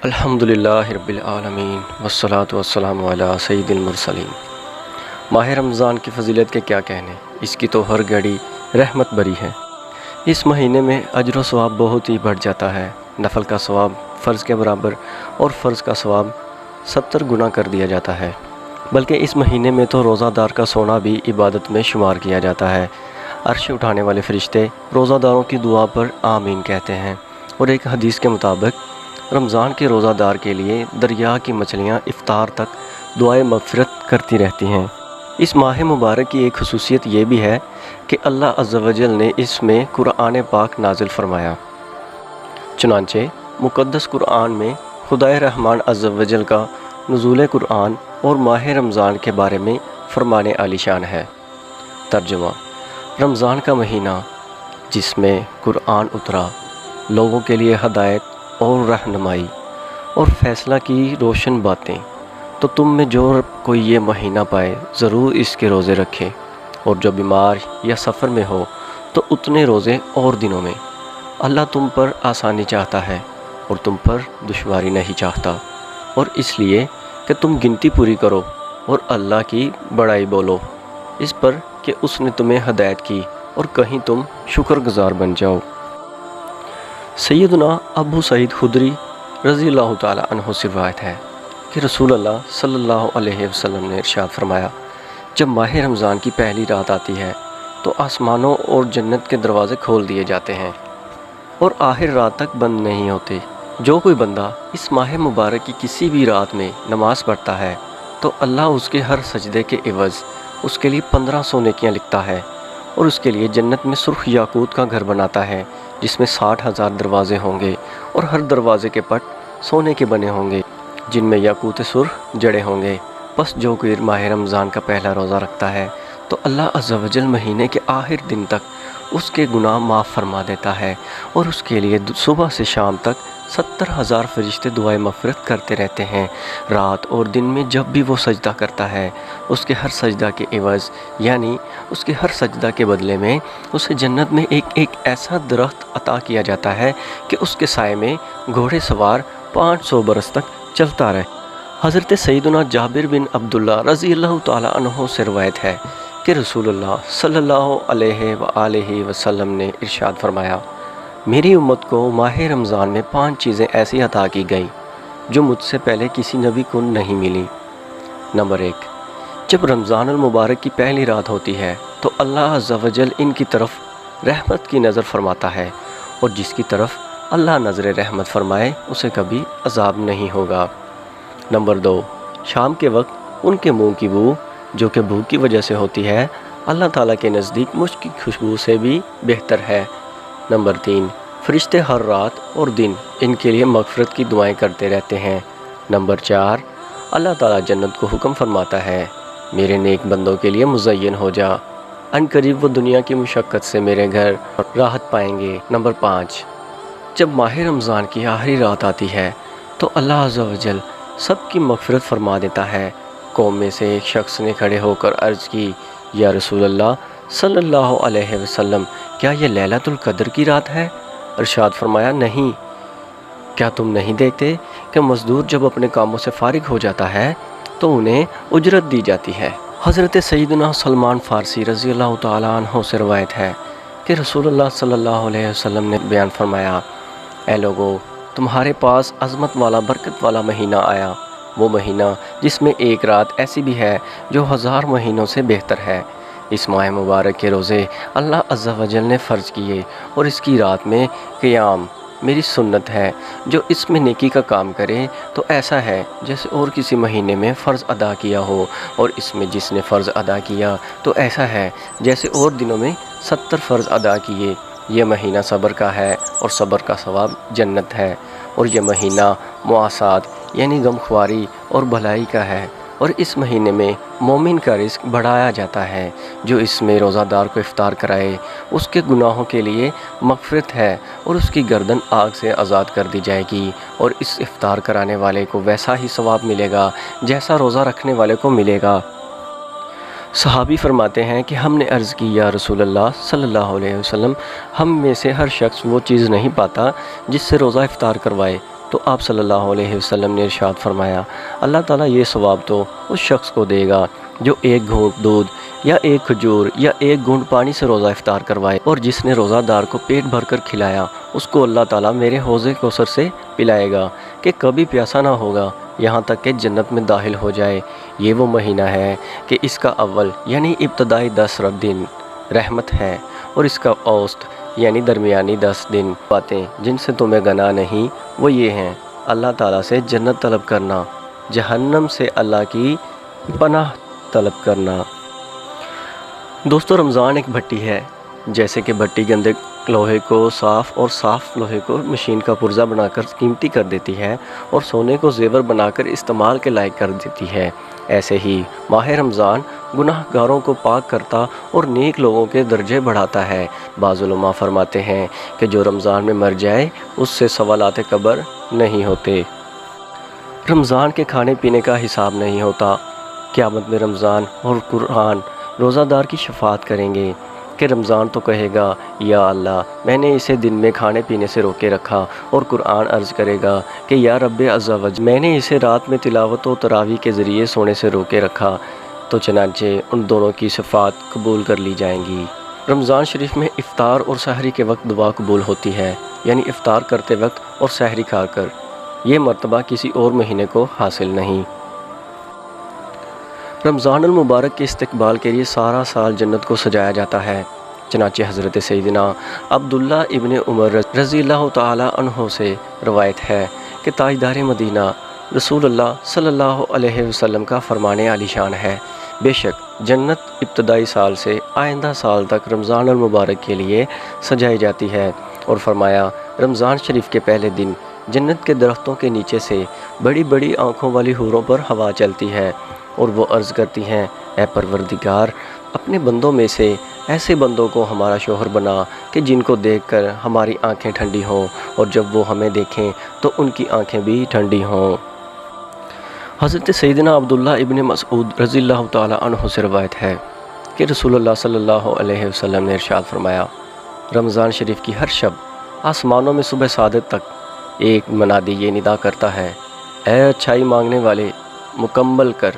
الحمدللہ رب العالمین والصلاة والسلام علی سید المرسلین۔ ماہ رمضان کی فضیلت کے کیا کہنے، اس کی تو ہر گھڑی رحمت بری ہے۔ اس مہینے میں اجر و ثواب بہت ہی بڑھ جاتا ہے۔ نفل کا ثواب فرض کے برابر اور فرض کا ثواب 70 گنا کر دیا جاتا ہے۔ بلکہ اس مہینے میں تو روزہ دار کا سونا بھی عبادت میں شمار کیا جاتا ہے۔ عرش اٹھانے والے فرشتے روزہ داروں کی دعا پر آمین کہتے ہیں، اور ایک حدیث کے مطابق رمضان کے روزہ دار کے لیے دریا کی مچھلیاں افطار تک دعائے مغفرت کرتی رہتی ہیں۔ اس ماہ مبارک کی ایک خصوصیت یہ بھی ہے کہ اللہ عز و جل نے اس میں قرآن پاک نازل فرمایا۔ چنانچہ مقدس قرآن میں خدائے رحمان عز و جل کا نزول قرآن اور ماہ رمضان کے بارے میں فرمانے عالی شان ہے۔ ترجمہ: رمضان کا مہینہ جس میں قرآن اترا، لوگوں کے لیے ہدایت اور رہنمائی اور فیصلہ کی روشن باتیں، تو تم میں جو کوئی یہ مہینہ پائے ضرور اس کے روزے رکھے، اور جو بیمار یا سفر میں ہو تو اتنے روزے اور دنوں میں۔ اللہ تم پر آسانی چاہتا ہے اور تم پر دشواری نہیں چاہتا، اور اس لیے کہ تم گنتی پوری کرو اور اللہ کی بڑائی بولو اس پر کہ اس نے تمہیں ہدایت کی، اور کہیں تم شکر گزار بن جاؤ۔ سیدنا ابو سعید خدری رضی اللہ تعالی عنہ سے روایت ہے کہ رسول اللہ صلی اللہ علیہ وسلم نے ارشاد فرمایا، جب ماہ رمضان کی پہلی رات آتی ہے تو آسمانوں اور جنت کے دروازے کھول دیے جاتے ہیں اور آخر رات تک بند نہیں ہوتے۔ جو کوئی بندہ اس ماہ مبارک کی کسی بھی رات میں نماز پڑھتا ہے تو اللہ اس کے ہر سجدے کے عوض اس کے لیے 1500 نیکیاں لکھتا ہے، اور اس کے لیے جنت میں سرخ یاقوت کا گھر بناتا ہے جس میں 60,000 دروازے ہوں گے، اور ہر دروازے کے پٹ سونے کے بنے ہوں گے جن میں یاقوت سرخ جڑے ہوں گے۔ بس جو کوئی ماہ رمضان کا پہلا روزہ رکھتا ہے تو اللہ عز و جل مہینے کے آخر دن تک اس کے گناہ معاف فرما دیتا ہے، اور اس کے لیے صبح سے شام تک 70,000 فرشتے دعائے مغفرت کرتے رہتے ہیں۔ رات اور دن میں جب بھی وہ سجدہ کرتا ہے، اس کے ہر سجدہ کے عوض یعنی اس کے ہر سجدہ کے بدلے میں اسے جنت میں ایک ایسا درخت عطا کیا جاتا ہے کہ اس کے سائے میں گھوڑے سوار 500 برس تک چلتا رہے۔ حضرت سیدنا جابر بن عبداللہ رضی اللہ تعالی عنہ سے روایت ہے کہ رسول اللہ صلی اللہ علیہ وآلہ وسلم نے ارشاد فرمایا، میری امت کو ماہ رمضان میں 5 چیزیں ایسی عطا کی گئیں جو مجھ سے پہلے کسی نبی کو نہیں ملی۔ نمبر 1، جب رمضان المبارک کی پہلی رات ہوتی ہے تو اللہ عز و جل ان کی طرف رحمت کی نظر فرماتا ہے، اور جس کی طرف اللہ نظر رحمت فرمائے اسے کبھی عذاب نہیں ہوگا۔ نمبر 2، شام کے وقت ان کے منہ کی بو جو کہ بھوک کی وجہ سے ہوتی ہے اللہ تعالیٰ کے نزدیک مشک کی خوشبو سے بھی بہتر ہے۔ نمبر 3، فرشتے ہر رات اور دن ان کے لیے مغفرت کی دعائیں کرتے رہتے ہیں۔ نمبر 4، اللہ تعالیٰ جنت کو حکم فرماتا ہے، میرے نیک بندوں کے لیے مزین ہو جا، ان قریب وہ دنیا کی مشقت سے میرے گھر راحت پائیں گے۔ نمبر 5، جب ماہ رمضان کی آخری رات آتی ہے تو اللہ عز و جل سب کی مغفرت فرما دیتا ہے۔ قوم میں سے ایک شخص نے کھڑے ہو کر عرض کی، یا رسول اللہ صلی اللہ علیہ وسلم، کیا یہ لیلۃ القدر کی رات ہے؟ ارشاد فرمایا، نہیں، کیا تم نہیں دیکھتے کہ مزدور جب اپنے کاموں سے فارغ ہو جاتا ہے تو انہیں اجرت دی جاتی ہے۔ حضرت سیدنا سلمان فارسی رضی اللہ تعالیٰ عنہ سے روایت ہے کہ رسول اللہ صلی اللہ علیہ وسلم نے بیان فرمایا، اے لوگو، تمہارے پاس عظمت والا برکت والا مہینہ آیا، وہ مہینہ جس میں ایک رات ایسی بھی ہے جو 1000 مہینوں سے بہتر ہے۔ اس ماہ مبارک کے روزے اللہ عز و جل نے فرض کیے، اور اس کی رات میں قیام میری سنت ہے۔ جو اس میں نیکی کا کام کرے تو ایسا ہے جیسے اور کسی مہینے میں فرض ادا کیا ہو، اور اس میں جس نے فرض ادا کیا تو ایسا ہے جیسے اور دنوں میں 70 فرض ادا کیے۔ یہ مہینہ صبر کا ہے، اور صبر کا ثواب جنت ہے، اور یہ مہینہ مواسات یعنی غمخواری اور بھلائی کا ہے، اور اس مہینے میں مومن کا رزق بڑھایا جاتا ہے۔ جو اس میں روزہ دار کو افطار کرائے اس کے گناہوں کے لیے مغفرت ہے، اور اس کی گردن آگ سے آزاد کر دی جائے گی، اور اس افطار کرانے والے کو ویسا ہی ثواب ملے گا جیسا روزہ رکھنے والے کو ملے گا۔ صحابی فرماتے ہیں کہ ہم نے عرض کی، یا رسول اللہ صلی اللہ علیہ وسلم، ہم میں سے ہر شخص وہ چیز نہیں پاتا جس سے روزہ افطار کروائے۔ تو آپ صلی اللہ علیہ وسلم نے ارشاد فرمایا اللہ تعالیٰ یہ ثواب تو اس شخص کو دے گا جو ایک گھونٹ دودھ یا ایک کھجور یا ایک گھونٹ پانی سے روزہ افطار کروائے، اور جس نے روزہ دار کو پیٹ بھر کر کھلایا اس کو اللہ تعالیٰ میرے حوض کوثر سے پلائے گا کہ کبھی پیاسا نہ ہوگا یہاں تک کہ جنت میں داخل ہو جائے۔ یہ وہ مہینہ ہے کہ اس کا اول یعنی ابتدائی 10 دن رحمت ہے، اور اس کا اوسط یعنی درمیانی 10 دن باتیں جن سے تمہیں گناہ نہیں وہ یہ ہیں: اللہ تعالیٰ سے جنت طلب کرنا، جہنم سے اللہ کی پناہ طلب کرنا۔ دوستو، رمضان ایک بھٹی ہے، جیسے کہ بھٹی گندے لوہے کو صاف اور صاف لوہے کو مشین کا پرزہ بنا کر قیمتی کر دیتی ہے اور سونے کو زیور بنا کر استعمال کے لائق کر دیتی ہے، ایسے ہی ماہ رمضان گناہ گاروں کو پاک کرتا اور نیک لوگوں کے درجے بڑھاتا ہے۔ بعض علماء فرماتے ہیں کہ جو رمضان میں مر جائے اس سے سوالات قبر نہیں ہوتے۔ رمضان کے کھانے پینے کا حساب نہیں ہوتا۔ قیامت میں رمضان اور قرآن روزہ دار کی شفاعت کریں گے کہ رمضان تو کہے گا یا اللہ میں نے اسے دن میں کھانے پینے سے روکے رکھا، اور قرآن عرض کرے گا کہ یا رب عز و جل میں نے اسے رات میں تلاوت و تراویح کے ذریعے سونے سے روکے رکھا، تو چنانچہ ان دونوں کی شفاعت قبول کر لی جائیں گی۔ رمضان شریف میں افطار اور سحری کے وقت دعا قبول ہوتی ہے، یعنی افطار کرتے وقت اور سحری کھا کر۔ یہ مرتبہ کسی اور مہینے کو حاصل نہیں۔ رمضان المبارک کے استقبال کے لیے سارا سال جنت کو سجایا جاتا ہے، چنانچہ حضرت سیدنا عبداللہ ابن عمر رضی اللہ تعالیٰ عنہ سے روایت ہے کہ تاجدار مدینہ رسول اللہ صلی اللہ علیہ وسلم کا فرمان عالی شان ہے، بے شک جنت ابتدائی سال سے آئندہ سال تک رمضان المبارک کے لیے سجائی جاتی ہے، اور فرمایا رمضان شریف کے پہلے دن جنت کے درختوں کے نیچے سے بڑی بڑی آنکھوں والی حوروں پر ہوا چلتی ہے، اور وہ عرض کرتی ہیں اے پروردگار اپنے بندوں میں سے ایسے بندوں کو ہمارا شوہر بنا کہ جن کو دیکھ کر ہماری آنکھیں ٹھنڈی ہوں، اور جب وہ ہمیں دیکھیں تو ان کی آنکھیں بھی ٹھنڈی ہوں۔ حضرت سیدنا عبداللہ ابن مسعود رضی اللہ تعالیٰ عنہ سے روایت ہے کہ رسول اللہ صلی اللہ علیہ وسلم نے ارشاد فرمایا رمضان شریف کی ہر شب آسمانوں میں صبح صادق تک ایک منادی یہ ندا کرتا ہے، اے اچھائی مانگنے والے مکمل کر،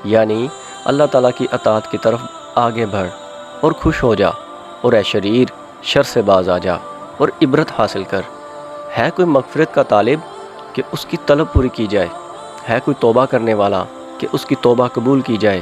یعنی اللہ تعالیٰ کی اطاعت کی طرف آگے بڑھ اور خوش ہو جا، اور اے شریر شر سے باز آ جا اور عبرت حاصل کر۔ ہے کوئی مغفرت کا طالب کہ اس کی طلب پوری کی جائے، ہے کوئی توبہ کرنے والا کہ اس کی توبہ قبول کی جائے،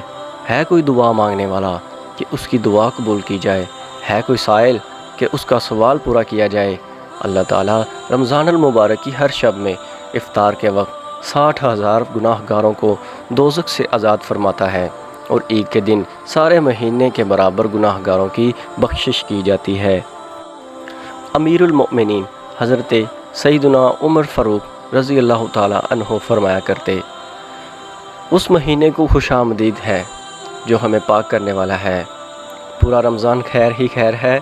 ہے کوئی دعا مانگنے والا کہ اس کی دعا قبول کی جائے، ہے کوئی سائل کہ اس کا سوال پورا کیا جائے۔ اللہ تعالیٰ رمضان المبارک کی ہر شب میں افطار کے وقت 60,000 گناہ گاروں کو دوزخ سے آزاد فرماتا ہے، اور عید کے دن سارے مہینے کے برابر گناہ گاروں کی بخشش کی جاتی ہے۔ امیر المؤمنین حضرت سیدنا عمر فاروق رضی اللہ تعالیٰ عنہ فرمایا کرتے اس مہینے کو خوش آمدید ہے جو ہمیں پاک کرنے والا ہے۔ پورا رمضان خیر ہی خیر ہے،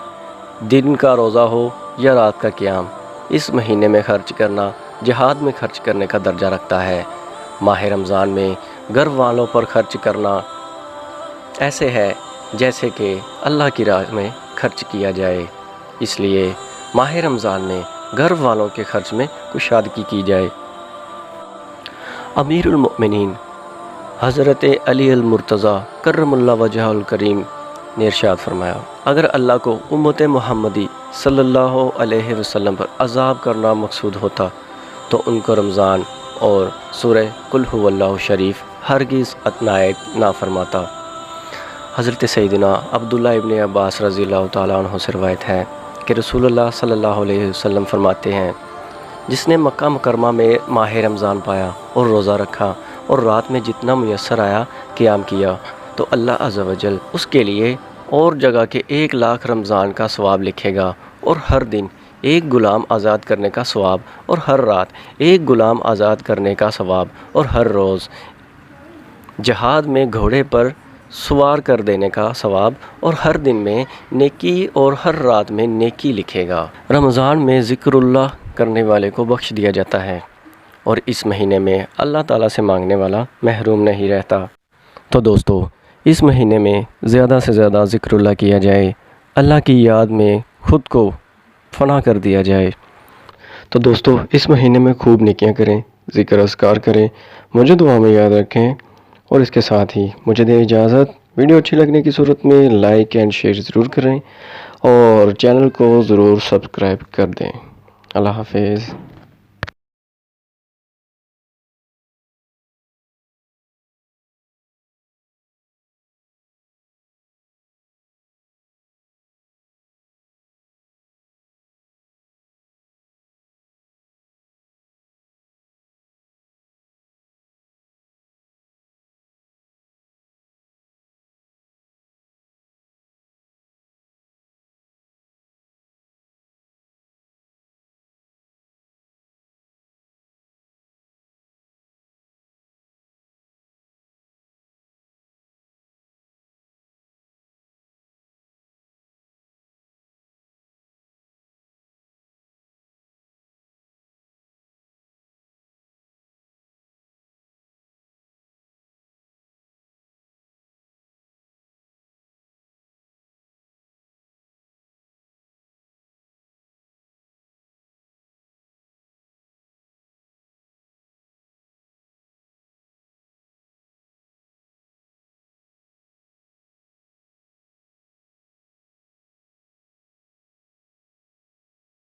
دن کا روزہ ہو یا رات کا قیام، اس مہینے میں خرچ کرنا جہاد میں خرچ کرنے کا درجہ رکھتا ہے۔ ماہ رمضان میں گھر والوں پر خرچ کرنا ایسے ہے جیسے کہ اللہ کی راہ میں خرچ کیا جائے، اس لیے ماہ رمضان میں گھر والوں کے خرچ میں کشادگی کی جائے۔ امیر المؤمنین حضرت علی المرتضیٰ کرم اللہ وجہہ الکریم نے ارشاد فرمایا اگر اللہ کو امت محمدی صلی اللہ علیہ وسلم پر عذاب کرنا مقصود ہوتا تو ان کو رمضان اور سورہ قل ھو اللہ شریف ہرگز عنایت نہ فرماتا۔ حضرت سیدنا عبداللہ ابن عباس رضی اللہ تعالیٰ عنہ سے روایت ہے کہ رسول اللہ صلی اللہ علیہ وسلم فرماتے ہیں جس نے مکہ مکرمہ میں ماہ رمضان پایا اور روزہ رکھا اور رات میں جتنا میسر آیا قیام کیا تو اللہ عز و جل اس کے لیے اور جگہ کے 1,00,000 رمضان کا ثواب لکھے گا، اور ہر دن ایک غلام آزاد کرنے کا ثواب، اور ہر رات ایک غلام آزاد کرنے کا ثواب، اور ہر روز جہاد میں گھوڑے پر سوار کر دینے کا ثواب، اور ہر دن میں نیکی اور ہر رات میں نیکی لکھے گا۔ رمضان میں ذکر اللہ کرنے والے کو بخش دیا جاتا ہے، اور اس مہینے میں اللہ تعالیٰ سے مانگنے والا محروم نہیں رہتا۔ تو دوستو اس مہینے میں زیادہ سے زیادہ ذکر اللہ کیا جائے، اللہ کی یاد میں خود کو فنا کر دیا جائے تو دوستو اس مہینے میں خوب نیکیاں کریں، ذکر اذکار کریں، مجھے دعا میں یاد رکھیں، اور اس کے ساتھ ہی مجھے دیں اجازت۔ ویڈیو اچھی لگنے کی صورت میں لائک اینڈ شیئر ضرور کریں اور چینل کو ضرور سبسکرائب کر دیں۔ اللہ حافظ۔